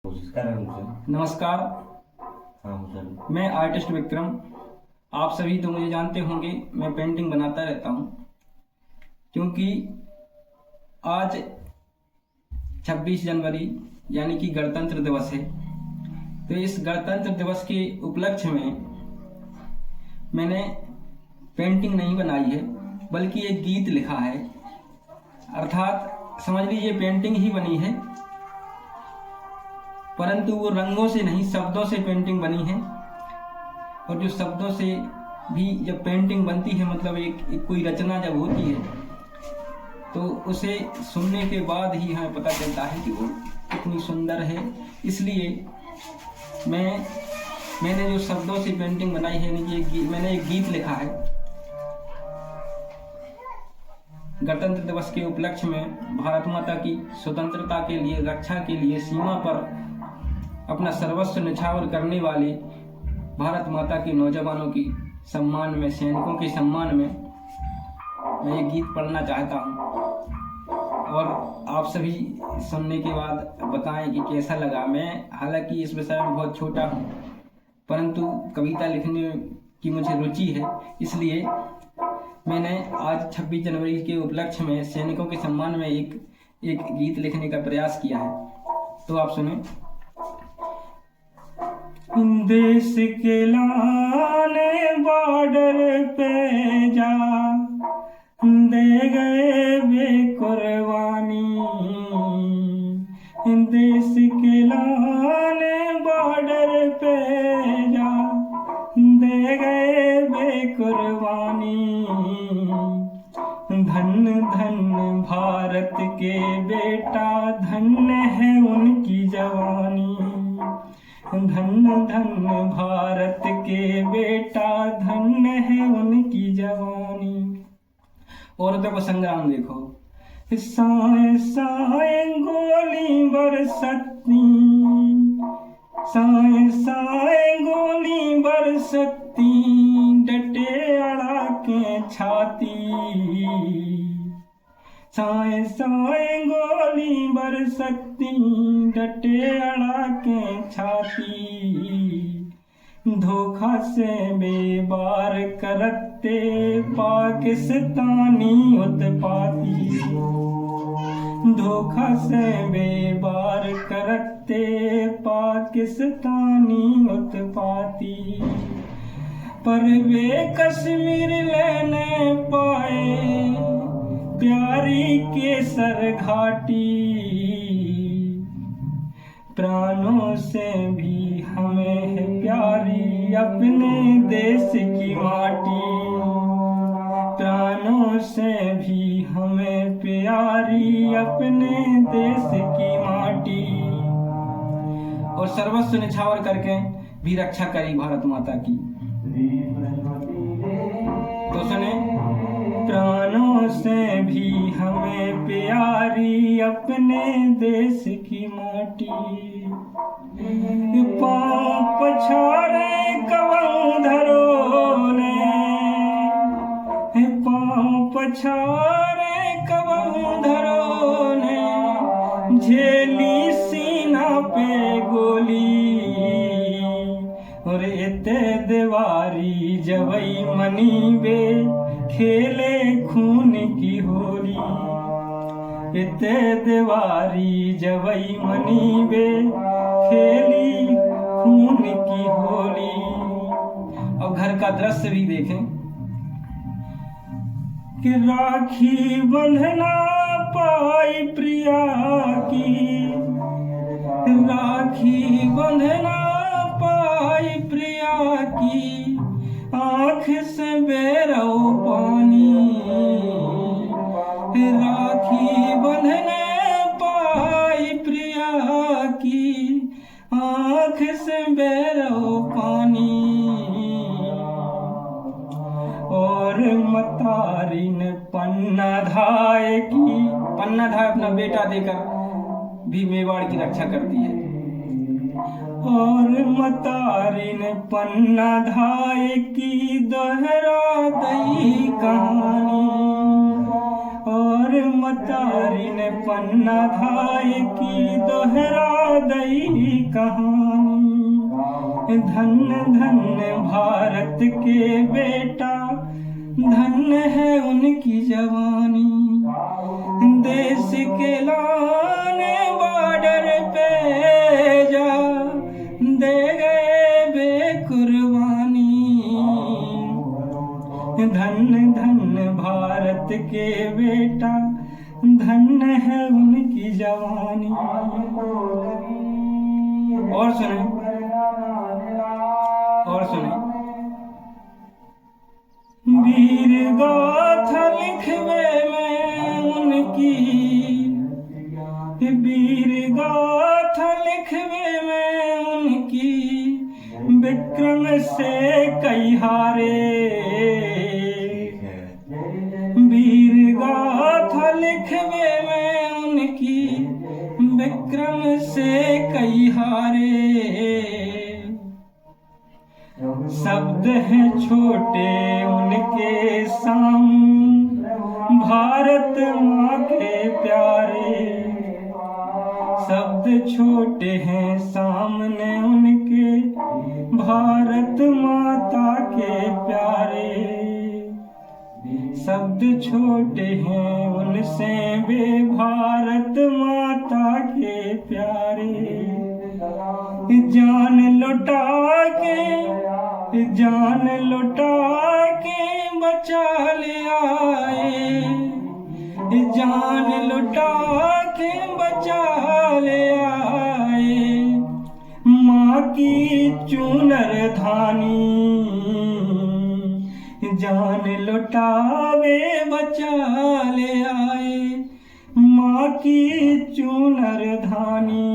नमस्कार। सर। मैं आर्टिस्ट विक्रम। आप सभी तो मुझे जानते होंगे, मैं पेंटिंग बनाता रहता हूँ। क्योंकि आज 26 जनवरी यानी कि गणतंत्र दिवस है, तो इस गणतंत्र दिवस के उपलक्ष्य में मैंने पेंटिंग नहीं बनाई है, बल्कि एक गीत लिखा है। अर्थात समझ लीजिए पेंटिंग ही बनी है, परंतु वो रंगों से नहीं, शब्दों से पेंटिंग बनी है। और जो शब्दों से भी जब पेंटिंग बनती है, मतलब एक कोई रचना जब होती है, तो उसे सुनने के बाद ही हमें पता चलता है कि वो कितनी सुंदर है। इसलिए मैंने जो शब्दों से पेंटिंग बनाई है, मैंने एक गीत लिखा है। गणतंत्र दिवस के उपलक्ष्य में भारत माता की स्वतंत्रता के लिए, रक्षा के लिए सीमा पर अपना सर्वस्व न्यौछावर करने वाले भारत माता के नौजवानों की सम्मान में, सैनिकों के सम्मान में मैं ये गीत पढ़ना चाहता हूँ। और आप सभी सुनने के बाद बताएं कि कैसा लगा। मैं हालांकि इस विषय में बहुत छोटा हूँ, परंतु कविता लिखने की मुझे रुचि है। इसलिए मैंने आज 26 जनवरी के उपलक्ष्य में सैनिकों के सम्मान में एक गीत लिखने का प्रयास किया है। तो आप सुने। देश के लाने बॉर्डर पे जा दे गए बेकुर्बानी। देश के लाने बॉर्डर पे जा दे गए बेकुर्बानी। धन्य धन्य भारत के बेटा, धन्य है उनकी जवानी। धन्य धन्य भारत के बेटा, धन्य है उनकी जवानी। औरतों का संग्राम देखो। साए साए गोली बरसती, साए साए गोली बरसती, डटे अड़ा के छाती। साए साए गोली बरसती, डटे अड़ा के छाती। धोखा से बेबार करते पाकिस्तानी उत्पाती। धोखा से बेबार करते पाकिस्तानी उत्पाती। पर वे कश्मीर लेने पाए प्यारी केसर घाटी। प्राणों से भी हमें है प्यारी अपने देश की माटी। प्राणों से भी हमें प्यारी अपने देश की माटी। और सर्वस्व न्यौछावर करके भी रक्षा करी भारत माता की। तो सुने। प्राणों से भी हमें प्यारी अपने देश की माटी। पाँव पछाड़े कबंधरों ने, पाँव पछाड़े कबंधरों ने, झेली सीना पे गोली। और एते दीवारी जवई मनी बे, खेले खून की होली। इते दीवारी जवई मनी बे, खेली खून की होली। अब घर का दृश्य भी देखें कि राखी बंधना पाई प्रिया की। राखी बंधना पाई प्रिया की, आँख से बेरो पानी। राखी बंधने पाई प्रिया की, आँख से बेरो पानी। और मतारी ने पन्ना धाय की, पन्ना धाय अपना बेटा देकर भी मेवाड़ की रक्षा करती है। और मतारी ने पन्ना धाय की, दोहरा दई कहानी। और मतारी ने पन्ना धाय की दोहरा दई कहानी। धन्य धन्य भारत के बेटा, धन्य है उनकी जवानी। देश के लाने बॉर्डर पे जा दे गए बेकुर्बानी। धन्य धन्य भारत के बेटा, धन्य है उनकी जवानी। और सुने, और सुने। वीर गाथा लिखवे में उनकी, वीर गाथा लिखवे में उनकी, विक्रम से कई हारे। वीर गाथा लिखवे में उनकी, विक्रम से कई हारे। शब्द हैं छोटे उनके सामने, भारत माँ के प्यारे। शब्द छोटे हैं सामने उनके, भारत माता के प्यारे। शब्द छोटे हैं उनसे वे भारत माता के प्यारे। जान लुटा के बचा ले आए। जान लुटा के बचा ले आए। माँ की चूनर धानी, जान लुटावे बचा ले आए। माँ की चूनर धानी।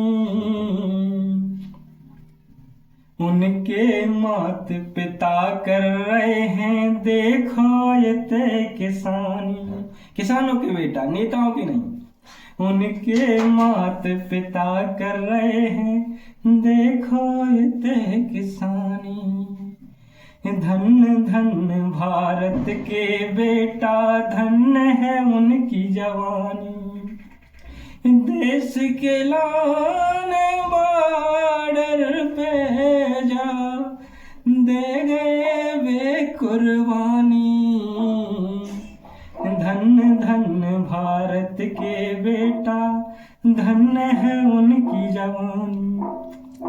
उनके मात पिता कर रहे हैं देखो ये तय किसानी। किसानों के बेटा, नेताओं के नहीं। उनके मात पिता कर रहे हैं देखो ये तय किसानी। धन्य धन्य भारत के बेटा, धन्य है उनकी जवानी। देश के लाने बॉर्डर पे जा दे गए वे कुर्बानी। धन्य धन्य भारत के बेटा, धन्य है उनकी जवानी।